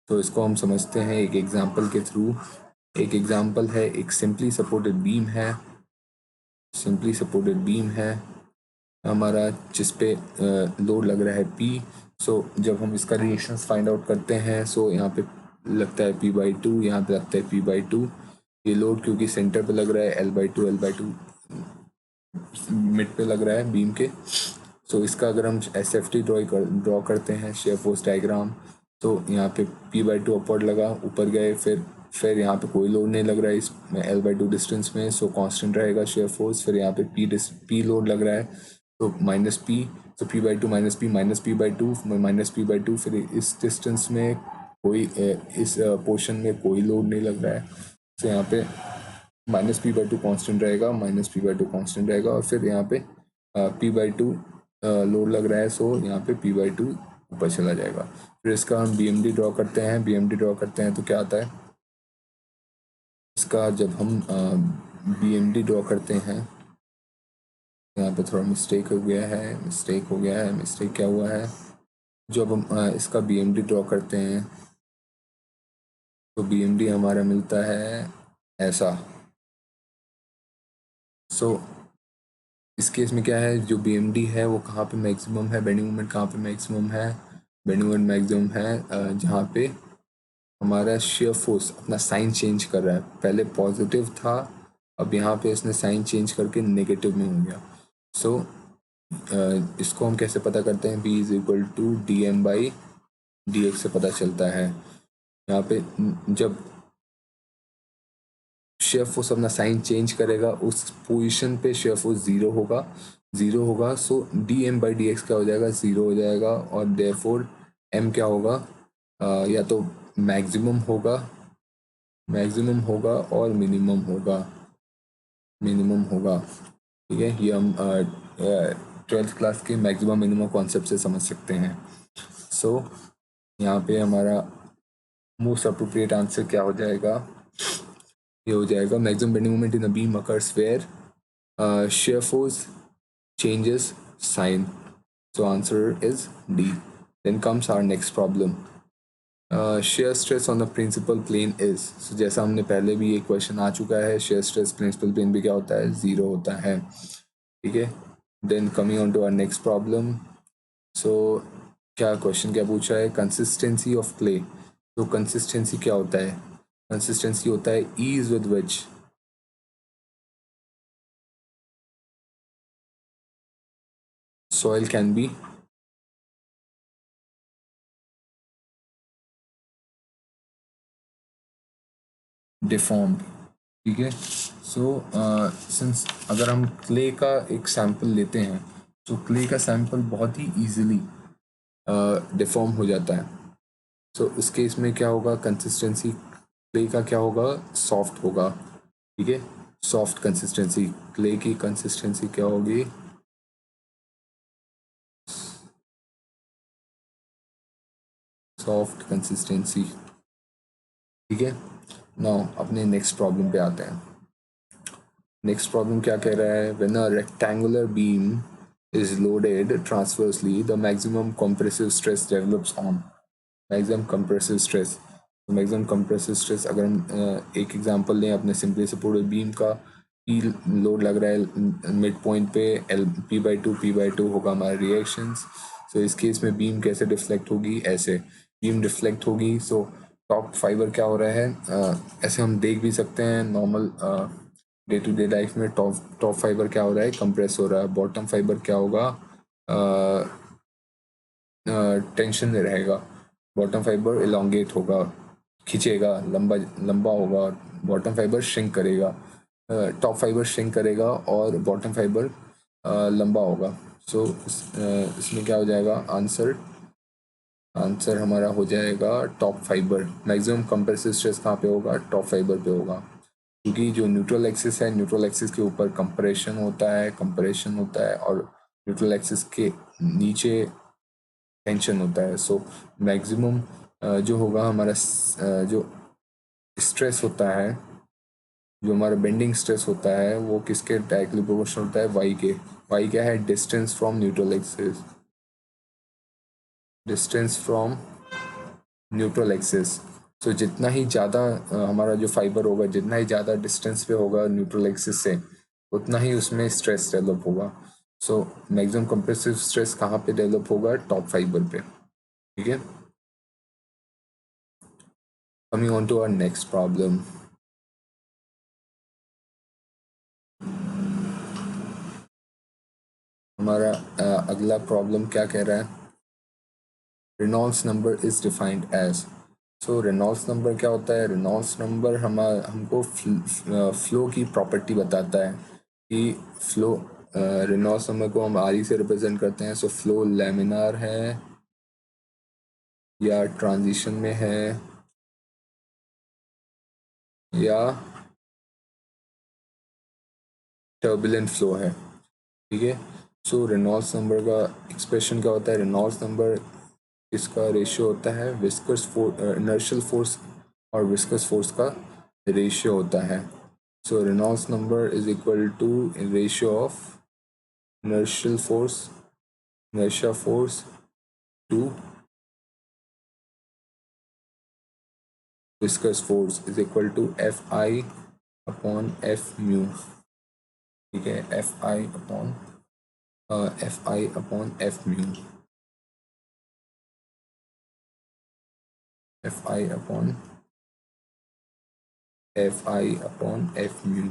[SPEAKER 1] तो इसको हम समझते हैं एक एग्जांपल के थ्रू। एक एग्जांपल है, एक सिंपली सपोर्टेड बीम है हमारा, जिस पे लोड लग रहा है P। सो जब हम इसका रिएक्शंस फाइंड आउट करते हैं, सो यहाँ पे लगता है P/2, यहाँ पे लगता है P/2। ये लोड क्योंकि सेंटर पे लग रहा है, L/2 मिड पे लग रहा है बीम के। सो इसका अगर हम SFT ड्रॉ करते हैं, शेयर फोर्स डायग्राम, तो यहाँ पे P/2 अपवर्ड लगा, ऊपर गए, फिर यहाँ पे कोई लोड नहीं लग रहा है इसमें L/2 डिस्टेंस में, सो कांस्टेंट रहेगा शेयर फोर्स। फिर यहाँ पे P लोड लग रहा है, तो -P, तो P/2 -P/2 फिर इस डिस्टेंस में कोई इस पोर्शन में कोई लोड नहीं लग रहा है, तो यहाँ पे -P/2 कांस्टेंट रहेगा, और फिर यहाँ पे P/2 लोड लग रहा है, सो यहाँ पे P/2 ऊपर चला जाएगा। फिर इसका हम BMD ड्रॉ करते हैं, तो क्या आता है इसका, जब हम BMD ड्रॉ करते हैं, यहाँ पे थोड़ा मिस्टेक हो गया है, मिस्टेक क्या हुआ है, जब हम इसका BMD ड्रॉ करते हैं तो BMD हमारा मिलता है ऐसा। सो इस केस में क्या है, जो BMD है वो कहाँ पे मैक्सिमम है, बेंडिंग मोमेंट कहाँ पे मैक्सिमम है, जहाँ पे हमारा शेयर फोर्स अपना साइन चेंज कर रहा है। पहले पॉजिटिव था, अब यहाँ पे इसने साइन चेंज करके नेगेटिव में हो गया। सो इसको हम कैसे पता करते हैं, b is equal to D M by D X से पता चलता है। यहाँ पे जब शेयर फोर्स अपना साइन चेंज करेगा उस पोजीशन पे शेयर फोर्स ज़ीरो होगा, so D M by D X क्या हो जाएगा, ज़ीरो हो जाएगा, और देयरफॉर एम क्या होगा, या तो मैक्सिमम होगा और मिनिमम होगा। ठीक है, ये हम 12th क्लास के मैक्सिमम मिनिमम कॉन्सेप्ट से समझ सकते हैं। सो यहाँ पे हमारा मोस्ट अप्रोप्रिएट आंसर क्या हो जाएगा, ये हो जाएगा maximum bending moment in a beam occurs where shear force changes sign. So answer is D. Then comes our next problem. Shear stress on the principal plane is, so जैसा हमने पहले भी एक क्वेश्चन आ चुका है, shear stress principal plane पे क्या होता है, ज़ीरो होता है। ठीक है, then coming on to our next problem. So क्या क्वेश्चन क्या पूछा है, कंसिस्टेंसी ऑफ क्ले। तो कंसिस्टेंसी क्या होता है, कंसिस्टेंसी होता है ease with which soil can be deformed। ठीक है, सो सिंस अगर हम क्ले का एक सैंपल लेते हैं तो क्ले का सैंपल बहुत ही ईजिली डिफॉर्म हो जाता है। सो इस केस में क्या होगा, कंसिस्टेंसी क्ले का क्या होगा, सॉफ्ट होगा। ठीक है, सॉफ्ट कंसिस्टेंसी, क्ले की कंसिस्टेंसी क्या होगी, सॉफ्ट कंसिस्टेंसी। ठीक है, नाउ अपने नेक्स्ट प्रॉब्लम पे आते हैं। नेक्स्ट प्रॉब्लम क्या कह रहा है, when a rectangular beam is loaded transversely, the maximum compressive stress develops on maximum compressive stress। तो maximum compressive stress अगर हम एक एग्जांपल लें अपने सिंपली सपोर्टेड बीम का, ई लोड लग रहा है मिड पॉइंट पे, एल पी बाई टू होगा हमारे रिएक्शंस। सो इस केस में बीम कैसे डिफ्लेक्ट होगी, ऐसे बीम डिफ्लेक्ट होगी। सो टॉप फाइबर क्या हो रहा है, ऐसे हम देख भी सकते हैं normal day to day life में, टॉप फाइबर क्या हो रहा है, कंप्रेस हो रहा है। बॉटम फाइबर क्या होगा, टेंशन में रहेगा। बॉटम फाइबर इलोंगेट होगा, खींचेगा, लंबा लंबा होगा, और बॉटम फाइबर श्रिंक करेगा। टॉप फाइबर श्रिंक करेगा और बॉटम फाइबर लंबा होगा। सो इसमें क्या हो जाएगा, आंसर हमारा हो जाएगा top fibre. Maximum compressive stress कहाँ पे होगा, टॉप फाइबर पे होगा, क्योंकि जो न्यूट्रल एक्सिस है, न्यूट्रल एक्सिस के ऊपर कंप्रेशन होता है और न्यूट्रल एक्सिस के नीचे टेंशन होता है। सो मैक्सिमम जो होगा हमारा जो स्ट्रेस होता है, जो हमारा बेंडिंग स्ट्रेस होता है, वो किसके डायरेक्टली प्रोपोर्शनल होता है, वाई के। वाई क्या है, distance from neutral axis, distance from neutral axis. So जितना ही ज़्यादा हमारा जो फाइबर होगा, जितना ही ज़्यादा डिस्टेंस पे होगा न्यूट्रल एक्सिस से, उतना ही उसमें स्ट्रेस डेवलप होगा। सो मैक्सिमम कंप्रेसिव स्ट्रेस कहाँ पे डेवलप होगा, टॉप फाइबर पे। ठीक है, coming on to our next problem. हमारा अगला प्रॉब्लम क्या कह रहा है, Reynolds number is defined as. So Reynolds number क्या होता है, रेनॉल्ड्स नंबर हमको फ्लो की प्रॉपर्टी बताता है कि फ्लो, रेनॉल्ड्स नंबर को हम आर ई से रिप्रेजेंट करते हैं। सो फ्लो लैमिनार है या ट्रांजिशन में है या टर्बुलेंट फ्लो है। ठीक है, सो रेनॉल्ड्स नंबर का एक्सप्रेशन क्या होता है, रेनॉल्ड्स नंबर इसका रेशियो होता है विस्कस इनर्शियल फोर्स और विस्कस फोर्स का रेशियो होता है। So Reynolds number is equal to ratio of inertial force inertia force to viscous force is equal to Fi upon F mu। ठीक है, Fi upon F mu, Fi upon F mu।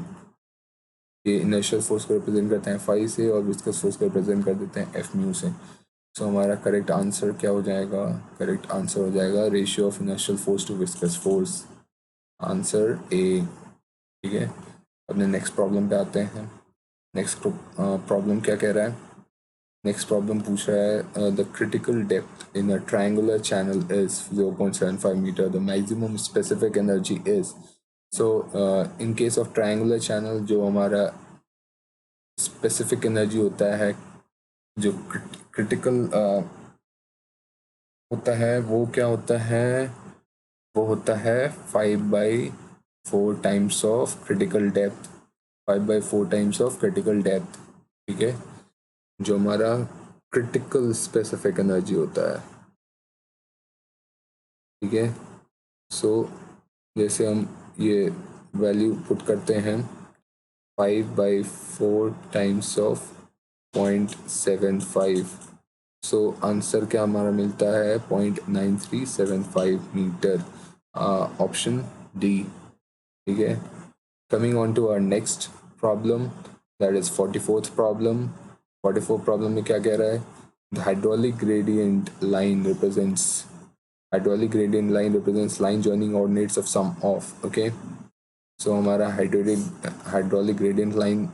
[SPEAKER 1] ये inertial force को represent करते हैं phi से और viscous force को represent कर देते हैं एफ म्यू से। सो हमारा करेक्ट आंसर क्या हो जाएगा? करेक्ट आंसर हो जाएगा ratio of inertial force to viscous force, answer A. ठीक है, अपने नेक्स्ट प्रॉब्लम पे आते हैं। नेक्स्ट प्रॉब्लम क्या कह रहा है? नेक्स्ट प्रॉब्लम पूछ रहा है the critical depth in a triangular channel is 0.75 metre, the maximum specific energy is. So in case of triangular channel जो हमारा स्पेसिफिक एनर्जी होता है, जो क्रिटिकल होता है, वो क्या होता है? वो होता है 5/4 times of critical depth, 5/4 times of critical depth. ठीक है, जो हमारा क्रिटिकल स्पेसिफिक एनर्जी होता है। ठीक है, सो जैसे हम ये वैल्यू पुट करते हैं 5/4 टाइम्स ऑफ 0.75, सो आंसर क्या हमारा मिलता है? 0.9375 मीटर, ऑप्शन डी। ठीक है, coming on to our next problem, that is 44th problem. 44th problem में क्या कह रहा है? The hydraulic gradient line represents, hydraulic gradient line represents line joining ordinates of sum of, okay। so हमारा hydraulic gradient line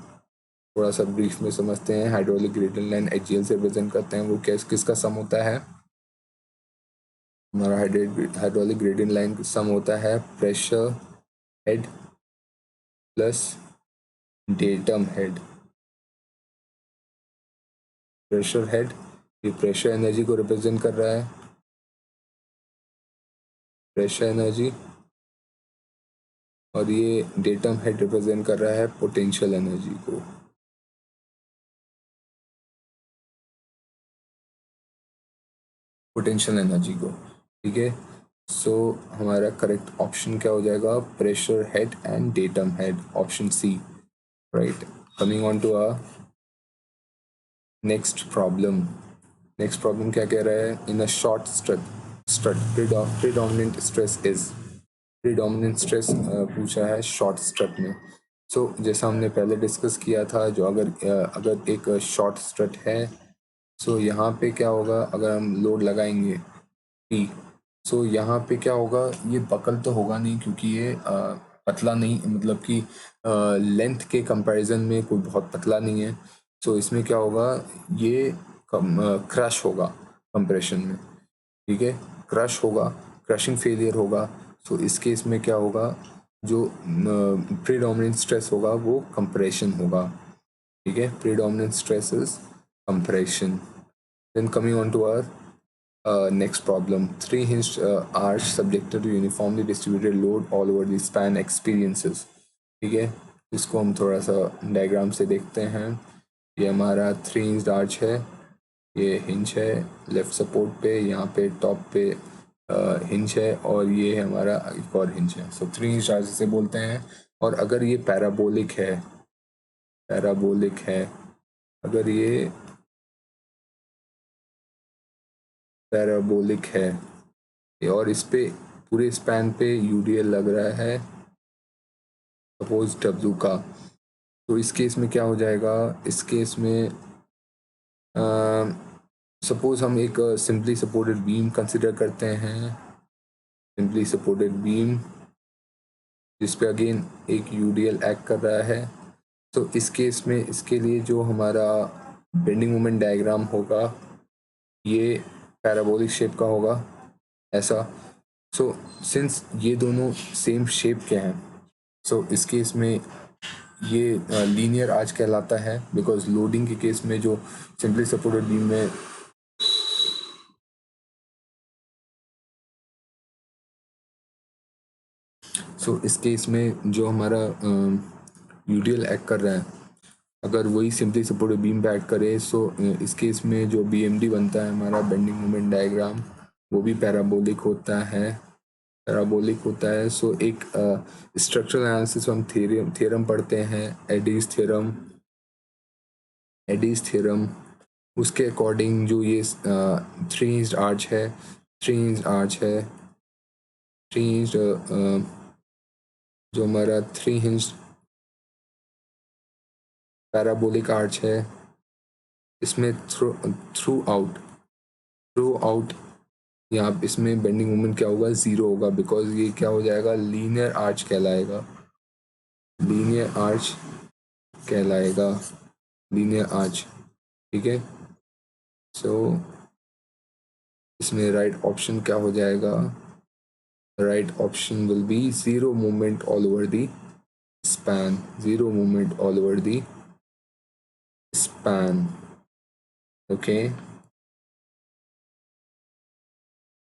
[SPEAKER 1] थोड़ा सा brief में समझते हैं। हाइड्रोलिक ग्रेडियंट लाइन HGL से रिप्रेजेंट करते हैं। वो किसका सम होता है? हमारा हाइड्रोलिक ग्रेडियंट लाइन सम होता है pressure head plus datum head. Pressure head ये प्रेशर एनर्जी को रिप्रेजेंट कर रहा है, प्रेशर एनर्जी, और ये डेटम हेड रिप्रेजेंट कर रहा है पोटेंशियल एनर्जी को। पोटेंशियल एनर्जी को। ठीक है, सो हमारा करेक्ट ऑप्शन क्या हो जाएगा? Pressure head and datum head, option C, right. Coming on to a next problem. Next problem क्या कह रहा है? In a short strut predominant stress is, predominant stress पूछा है शॉर्ट स्ट्रट में। सो जैसा हमने पहले डिस्कस किया था, जो अगर एक शॉर्ट स्ट्रट है, सो यहाँ पे क्या होगा? अगर हम लोड लगाएंगे P, सो यहाँ पे क्या होगा? ये बकल तो होगा नहीं क्योंकि ये पतला नहीं, मतलब कि लेंथ के कंपैरिजन में कोई बहुत पतला नहीं है। सो इसमें क्या होगा? ये क्रश होगा कंप्रेशन में। ठीक है, क्रश होगा, क्रशिंग फेलियर होगा। सो इस केस में क्या होगा? जो प्रीडोमिनेंट स्ट्रेस होगा वो कंप्रेशन होगा। ठीक है, predominant stress is compression. Then coming on to our next problem, three-hinged arch subjected to uniformly distributed load all over the span experiences। ठीक है, इसको हम थोड़ा सा डायग्राम से देखते हैं। ये हमारा 3-hinged arch है, ये हिंज है लेफ्ट सपोर्ट पे, यहाँ पे टॉप पे हिंज है, और ये हमारा एक और हिंज है। सो 3-hinged arch से बोलते हैं। और अगर ये पैराबोलिक है, पैराबोलिक है, अगर ये पैराबोलिक है और इस पे पूरे स्पैन पे यूडीएल लग रहा है सपोज डब्ल्यू का, तो इस केस में क्या हो जाएगा? इस केस में सपोज हम एक सिंपली सपोर्टेड बीम कंसिडर करते हैं, सिंपली सपोर्टेड बीम जिस पे अगेन एक यूडीएल एक्ट कर रहा है। तो इस केस में इसके लिए जो हमारा बेंडिंग मोमेंट डायग्राम होगा ये पैराबोलिक शेप का होगा, ऐसा। सो सिंस ये दोनों सेम शेप के हैं, सो इस केस में ये लीनियर आर्च कहलाता है, बिकॉज लोडिंग के केस में जो सिंपली सपोर्टेड बीम में इस केस में जो हमारा यूडीएल एक्ट कर रहा है, अगर वही सिंपली सपोर्टेड बीम पे एक्ट करे, सो इस केस में जो बीएमडी बनता है हमारा बेंडिंग मोमेंट डायग्राम, वो भी पैराबोलिक होता है, पैराबोलिक होता है। सो एक स्ट्रक्चरल एनालिसिस हम थ्योरम पढ़ते हैं, एडीज थ्योरम, एडीज थ्योरम, उसके अकॉर्डिंग जो ये 3-hinged आर्च है, 3-hinged आर्च है, 3-hinged जो हमारा 3-hinged पैराबोलिक आर्च है, इसमें थ्रू आउट यहाँ इसमें बेंडिंग मोमेंट क्या होगा, जीरो होगा, बिकॉज ये क्या हो जाएगा, लीनियर आर्च कहलाएगा, लीनियर आर्च कहलाएगा, लीनियर आर्च। ठीक है, सो इसमें राइट ऑप्शन क्या हो जाएगा, right option will be zero movement all over the span, zero movement all over the span. Okay